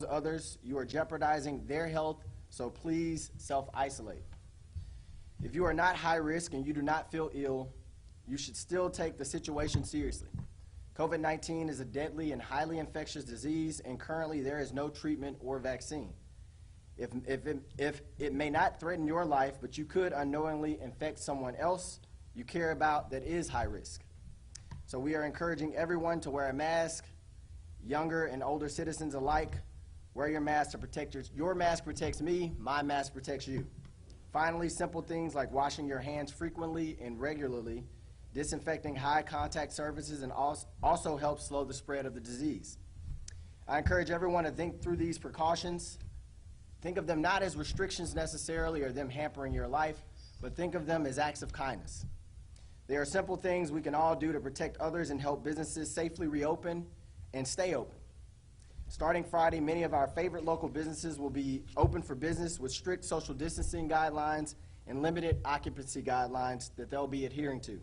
others, you are jeopardizing their health, so please self-isolate. If you are not high risk and you do not feel ill, you should still take the situation seriously. COVID-19 is a deadly and highly infectious disease, and currently there is no treatment or vaccine. If it may not threaten your life, but you could unknowingly infect someone else you care about that is high risk. So we are encouraging everyone to wear a mask, younger and older citizens alike. Wear your mask to protect your mask protects me, my mask protects you. Finally, simple things like washing your hands frequently and regularly, disinfecting high contact surfaces, and also helps slow the spread of the disease. I encourage everyone to think through these precautions. Think of them not as restrictions necessarily or them hampering your life, but think of them as acts of kindness. They are simple things we can all do to protect others and help businesses safely reopen and stay open. Starting Friday, many of our favorite local businesses will be open for business with strict social distancing guidelines and limited occupancy guidelines that they'll be adhering to.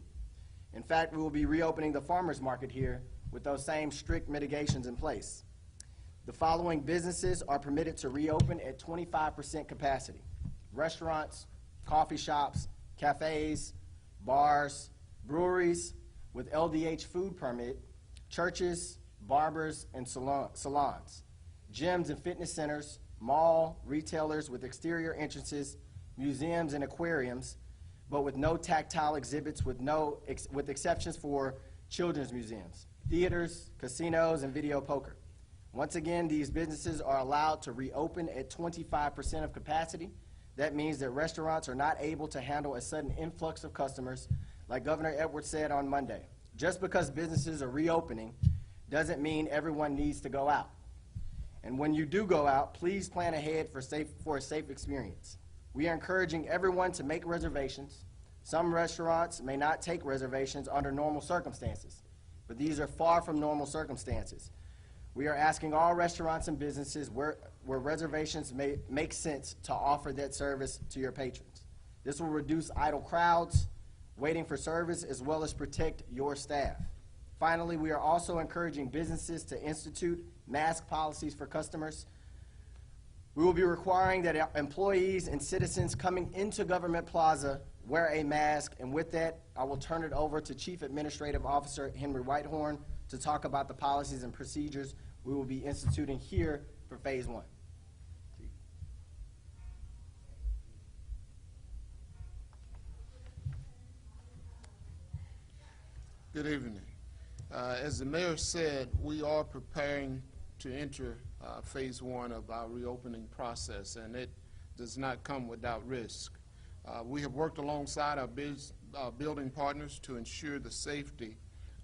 In fact, we will be reopening the farmers market here with those same strict mitigations in place. The following businesses are permitted to reopen at 25% capacity: restaurants, coffee shops, cafes, bars, breweries with LDH food permit, churches, barbers, and salons, gyms and fitness centers, mall retailers with exterior entrances, museums and aquariums, but with no tactile exhibits, with exceptions for children's museums, theaters, casinos, and video poker. Once again, these businesses are allowed to reopen at 25% of capacity. That means that restaurants are not able to handle a sudden influx of customers, like Governor Edwards said on Monday. Just because businesses are reopening doesn't mean everyone needs to go out. And when you do go out, please plan ahead for a safe experience. We are encouraging everyone to make reservations. Some restaurants may not take reservations under normal circumstances, but these are far from normal circumstances. We are asking all restaurants and businesses where reservations make sense to offer that service to your patrons. This will reduce idle crowds waiting for service, as well as protect your staff. Finally, we are also encouraging businesses to institute mask policies for customers. We will be requiring that employees and citizens coming into Government Plaza wear a mask, and with that, I will turn it over to Chief Administrative Officer Henry Whitehorn to talk about the policies and procedures we will be instituting here for Phase 1. Good evening. As the mayor said, we are preparing to enter Phase 1 of our reopening process, and it does not come without risk. We have worked alongside our building partners to ensure the safety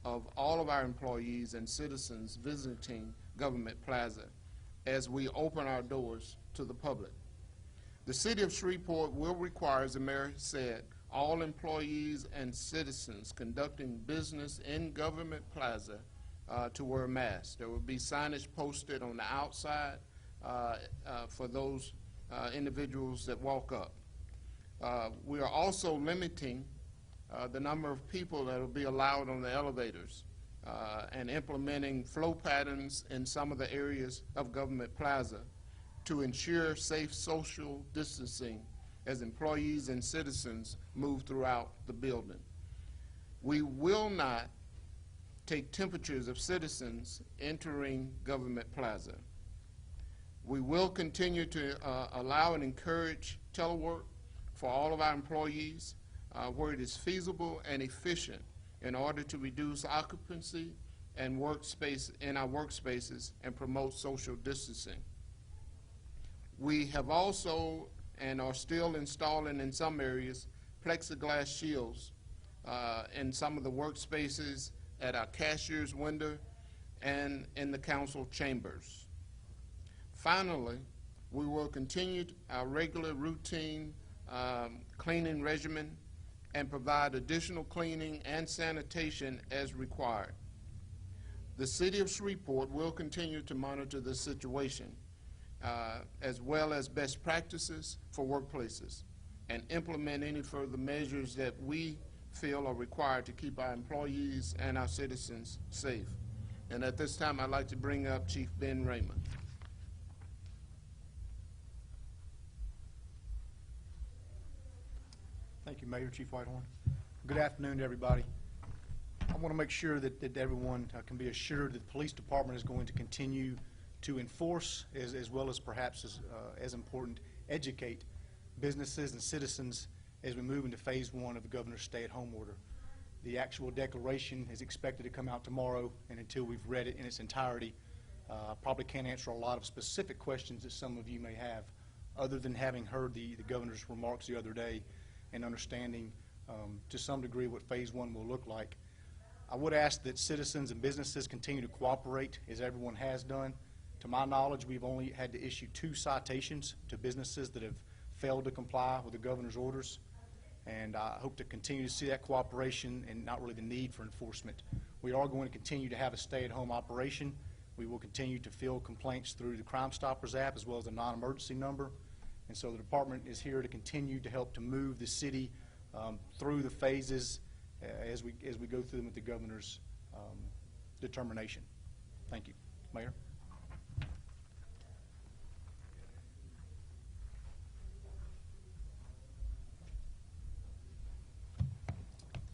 of all of our employees and citizens visiting Government Plaza as we open our doors to the public. The City of Shreveport will require, as the mayor said, all employees and citizens conducting business in Government Plaza to wear masks. There will be signage posted on the outside for those individuals that walk up. We are also limiting the number of people that will be allowed on the elevators and implementing flow patterns in some of the areas of Government Plaza to ensure safe social distancing as employees and citizens move throughout the building. We will not take temperatures of citizens entering Government Plaza. We will continue to allow and encourage telework for all of our employees where it is feasible and efficient in order to reduce occupancy and workspace in our workspaces and promote social distancing. We have also and are still installing in some areas plexiglass shields in some of the workspaces at our cashier's window and in the council chambers. Finally, we will continue our regular routine cleaning regimen and provide additional cleaning and sanitation as required. The City of Shreveport will continue to monitor the situation as well as best practices for workplaces and implement any further measures that we feel are required to keep our employees and our citizens safe. And at this time, I'd like to bring up Chief Ben Raymond. Thank you, Mayor, Chief Whitehorn. Good afternoon to everybody. I want to make sure that everyone can be assured that the police department is going to continue to enforce, as well as perhaps as important, educate businesses and citizens as we move into phase 1 of the governor's stay-at-home order. The actual declaration is expected to come out tomorrow, and until we've read it in its entirety, I probably can't answer a lot of specific questions that some of you may have, other than having heard the governor's remarks the other day and understanding to some degree what phase 1 will look like. I would ask that citizens and businesses continue to cooperate, as everyone has done. To my knowledge, we've only had to issue 2 citations to businesses that have failed to comply with the governor's orders, and I hope to continue to see that cooperation and not really the need for enforcement. We are going to continue to have a stay-at-home operation. We will continue to field complaints through the Crime Stoppers app as well as the non-emergency number, and so the department is here to continue to help to move the city through the phases as we go through them with the governor's determination. Thank you. Mayor?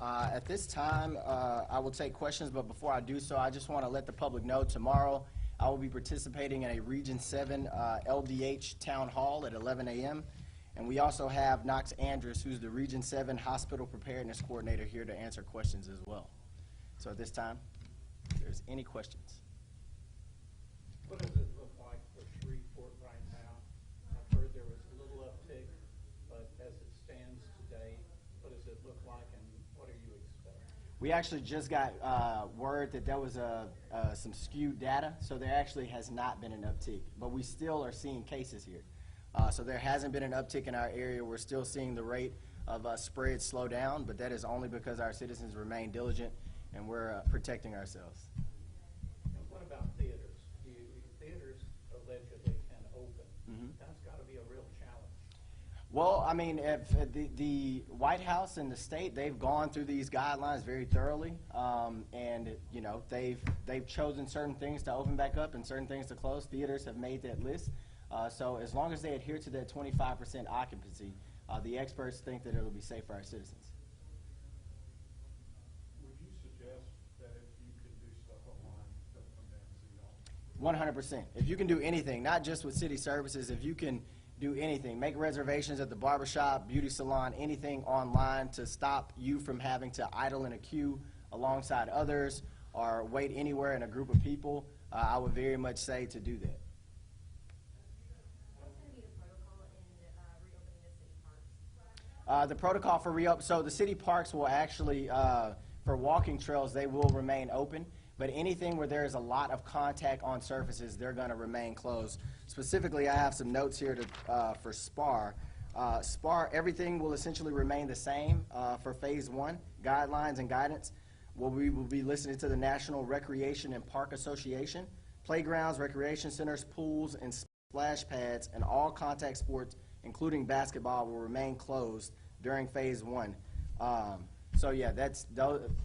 At this time, I will take questions, but before I do so, I just want to let the public know tomorrow I will be participating in a Region 7 LDH Town Hall at 11 a.m. And we also have Knox Andrus, who's the Region 7 Hospital Preparedness Coordinator, here to answer questions as well. So at this time, if there's any questions. What does it look like for Shreveport right now? I've heard there was a little uptick, but as it stands today, what does it look like and what are you expecting? We actually just got word that there was some skewed data, so there actually has not been an uptick, but we still are seeing cases here. So there hasn't been an uptick in our area. We're still seeing the rate of spread slow down, but that is only because our citizens remain diligent and we're protecting ourselves. And what about theaters? Theaters allegedly can open. Mm-hmm. That's got to be a real challenge. Well, I mean, if the White House and the state, they've gone through these guidelines very thoroughly, and you know they've chosen certain things to open back up and certain things to close. Theaters have made that list. So as long as they adhere to that 25% occupancy, the experts think that it will be safe for our citizens. Would you suggest that if you could do stuff online, don't come down to City Hall? 100%. If you can do anything, not just with city services, if you can do anything, make reservations at the barbershop, beauty salon, anything online to stop you from having to idle in a queue alongside others or wait anywhere in a group of people, I would very much say to do that. The protocol for reopen, so the city parks will actually, for walking trails, they will remain open, but anything where there is a lot of contact on surfaces, they're going to remain closed. Specifically, I have some notes here for SPAR. SPAR, everything will essentially remain the same for phase 1, guidelines and guidance. We will be listening to the National Recreation and Park Association. Playgrounds, recreation centers, pools, and splash pads, and all contact sports, including basketball, will remain closed during phase 1. So yeah,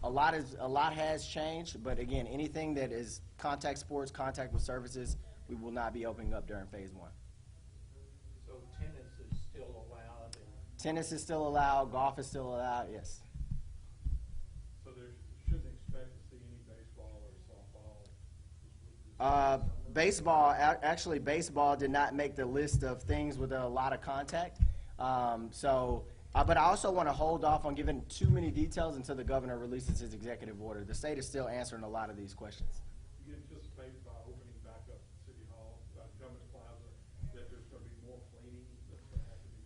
a lot has changed, but again, anything that is contact sports, contact with services, we will not be opening up during phase 1. So tennis is still allowed? Tennis is still allowed, golf is still allowed, yes. So there shouldn't expect to see any baseball or softball? Baseball, actually baseball did not make the list of things with a lot of contact. But I also want to hold off on giving too many details until the governor releases his executive order. The state is still answering a lot of these questions. You anticipate by opening back up City Hall, Governor's Plaza, that there's going to be more cleaning that's going to have to be,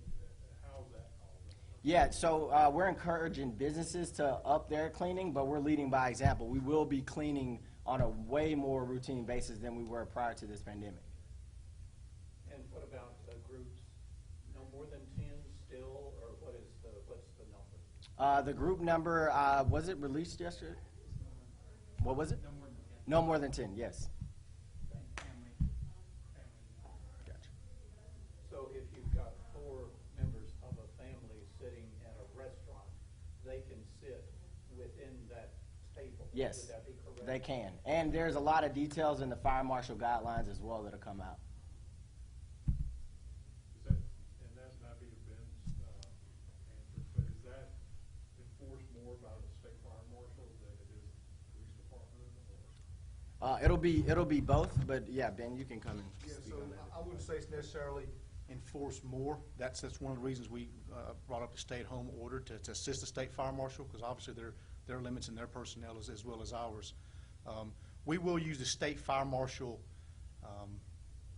how's that all going? Yeah, so we're encouraging businesses to up their cleaning, but we're leading by example. We will be cleaning on a way more routine basis than we were prior to this pandemic. And what about groups? No more than 10 still, or what's the number? The group number, was it released yesterday? What was it? No more than 10, yes. Gotcha. So if you've got 4 members of a family sitting at a restaurant, they can sit within that table? Yes. Would that be correct? They can. And there's a lot of details in the fire marshal guidelines as well that'll come out. And that's not being Ben's answer, but is that It'll be both, but yeah, Ben, you can come and Yeah, speak so on that. I wouldn't say it's necessarily enforce more. That's one of the reasons we brought up the stay-at-home order to assist the state fire marshal, because obviously there are limits in their personnel as well as ours. We will use the state fire marshal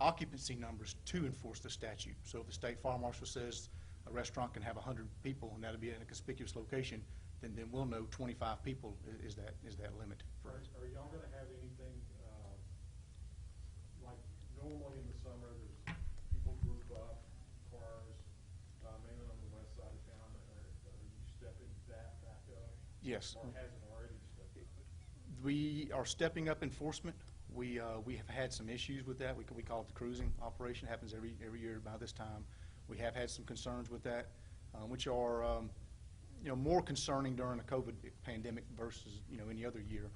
occupancy numbers to enforce the statute. So if the state fire marshal says a restaurant can have 100 people and that'll be in a conspicuous location, then we'll know 25 people is that limit. Are y'all gonna have anything, like normally in the summer, there's people group up, cars, mainly on the west side of town, are you stepping that back up? Yes. Or has it already stepped up? We are stepping up enforcement. We have had some issues with that. We call it the cruising operation. Happens every year about this time. We have had some concerns with that, which are more concerning during the COVID pandemic versus any other year.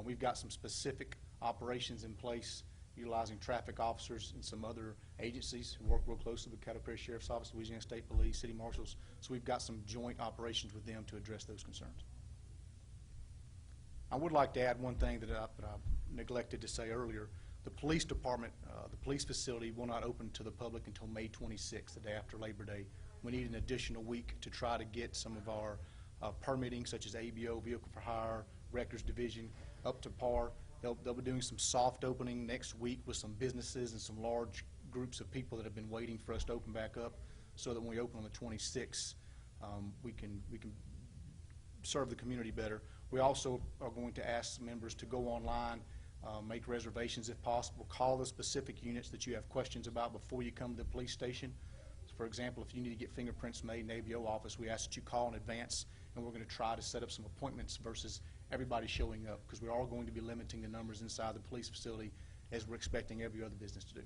We've got some specific operations in place utilizing traffic officers and some other agencies who work real closely with Caddo Parish Sheriff's Office, Louisiana State Police, City Marshals. So we've got some joint operations with them to address those concerns. I would like to add one thing that I neglected to say earlier. The police department, the police facility will not open to the public until May 26th, the day after Labor Day. We need an additional week to try to get some of our permitting, such as ABO, Vehicle for Hire, Records Division, up to par. They'll be doing some soft opening next week with some businesses and some large groups of people that have been waiting for us to open back up, so that when we open on the 26th, we can serve the community better. We also are going to ask members to go online, make reservations if possible, call the specific units that you have questions about before you come to the police station. For example, if you need to get fingerprints made in the ABO office, we ask that you call in advance, and we're going to try to set up some appointments versus everybody showing up, because we are going to be limiting the numbers inside the police facility as we're expecting every other business to do.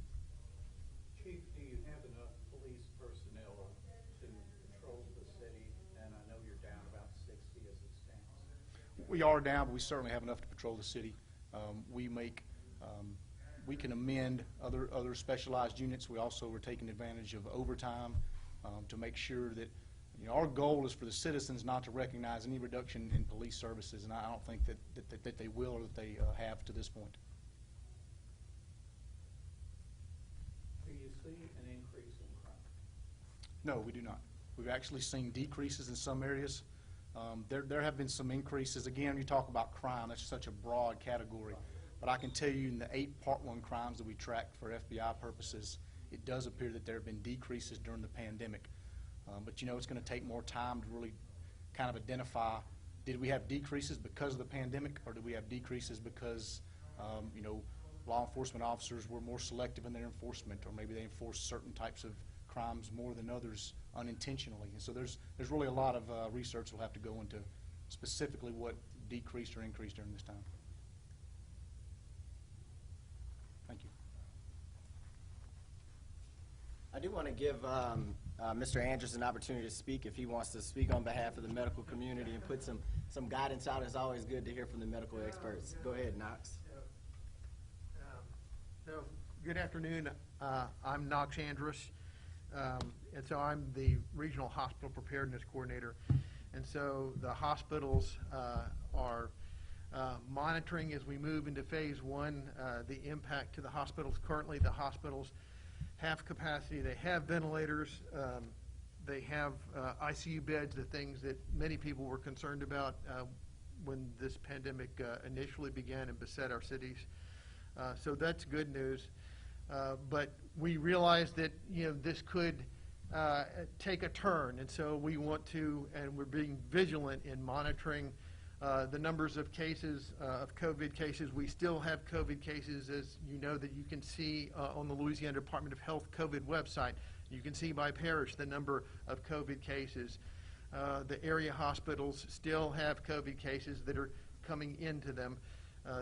Chief, do you have enough police personnel to control the city? And I know you're down about 60 as it stands. We are down, but we certainly have enough to patrol the city. We can amend other specialized units. We also are taking advantage of overtime to make sure that our goal is for the citizens not to recognize any reduction in police services, and I don't think that they will, or that they have to this point. Do you see an increase in crime? No, we do not. We've actually seen decreases in some areas. There have been some increases. Again, you talk about crime, that's such a broad category. But I can tell you in the 8 Part 1 crimes that we tracked for FBI purposes, it does appear that there have been decreases during the pandemic. But it's going to take more time to really kind of identify, did we have decreases because of the pandemic, or did we have decreases because law enforcement officers were more selective in their enforcement, or maybe they enforced certain types of crimes more than others unintentionally. And so there's really a lot of research we'll have to go into specifically what decreased or increased during this time. Thank you. I do want to give Mr. Andrews an opportunity to speak if he wants to speak on behalf of the medical community and put some guidance out. It's always good to hear from the medical experts. Go ahead, Knox. So, good afternoon. I'm Knox Andrus, and so I'm the Regional Hospital Preparedness Coordinator. And so the hospitals are monitoring as we move into phase 1 the impact to the hospitals. Currently, the hospitals have capacity. They have ventilators. They have ICU beds, the things that many people were concerned about when this pandemic initially began and beset our cities. So that's good news. But we realize that this could take a turn, and so we want to, and we're being vigilant in monitoring the numbers of cases, of COVID cases. We still have COVID cases, as you know, that you can see on the Louisiana Department of Health COVID website. You can see by parish the number of COVID cases. The area hospitals still have COVID cases that are coming into them.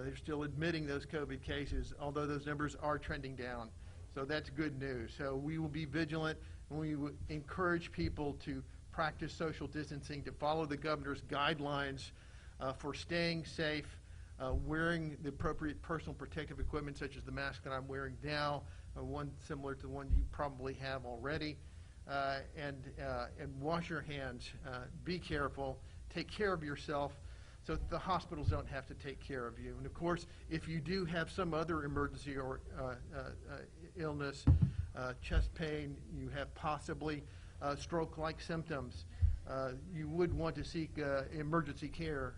They're still admitting those COVID cases, although those numbers are trending down. So that's good news. So we will be vigilant, and we will encourage people to practice social distancing, to follow the governor's guidelines for staying safe, wearing the appropriate personal protective equipment, such as the mask that I'm wearing now, one similar to the one you probably have already, and wash your hands. Be careful. Take care of yourself. so that the hospitals don't have to take care of you. And of course, if you do have some other emergency or illness, chest pain, you have possibly stroke-like symptoms, you would want to seek emergency care,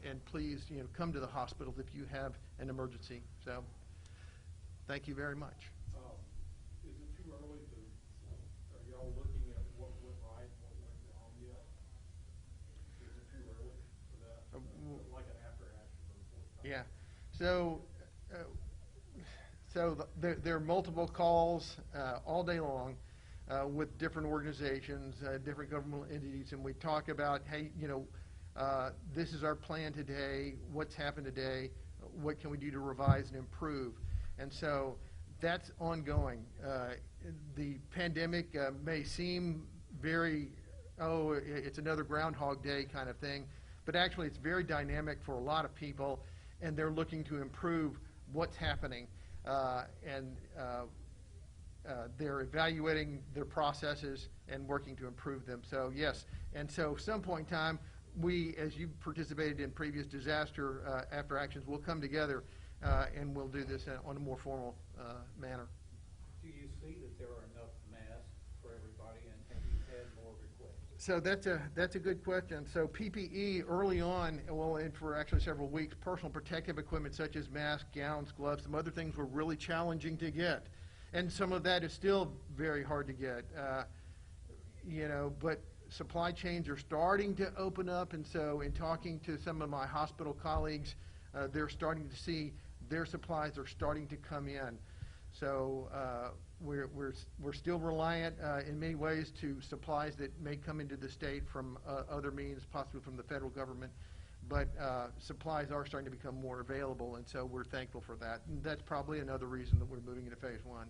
and please, come to the hospital if you have an emergency. So, thank you very much. Is it too early are y'all looking at what went right and what went wrong yet? Is it too early for that? Like an after action report? Yeah. So there are multiple calls all day long with different organizations, different governmental entities, and we talk about, hey, this is our plan today, what's happened today, what can we do to revise and improve? And so that's ongoing. The pandemic may seem very, it's another Groundhog Day kind of thing, but actually it's very dynamic for a lot of people, and they're looking to improve what's happening. They're evaluating their processes and working to improve them. So yes, and so some point in time, we, as you participated in previous disaster after actions, will come together and we'll do this on a more formal manner. Do you see that there are enough masks for everybody, and have you had more requests? So that's a good question. So PPE early on, well, and for actually several weeks, personal protective equipment such as masks, gowns, gloves, some other things were really challenging to get. And some of that is still very hard to get, but supply chains are starting to open up, and so in talking to some of my hospital colleagues, they're starting to see their supplies are starting to come in. So we're still reliant in many ways to supplies that may come into the state from other means, possibly from the federal government, but supplies are starting to become more available, and so we're thankful for that. And that's probably another reason that we're moving into phase one.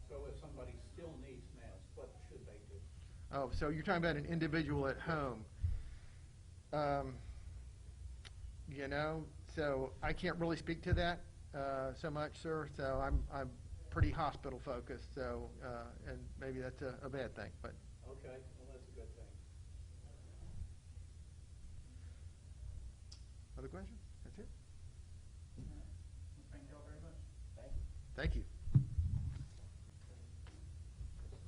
So if somebody still needs masks, what should they do? Oh, so you're talking about an individual at home. So I can't really speak to that so much, sir. So I'm pretty hospital focused. So and maybe that's a bad thing, but. Okay, well, that's a good thing. Other questions?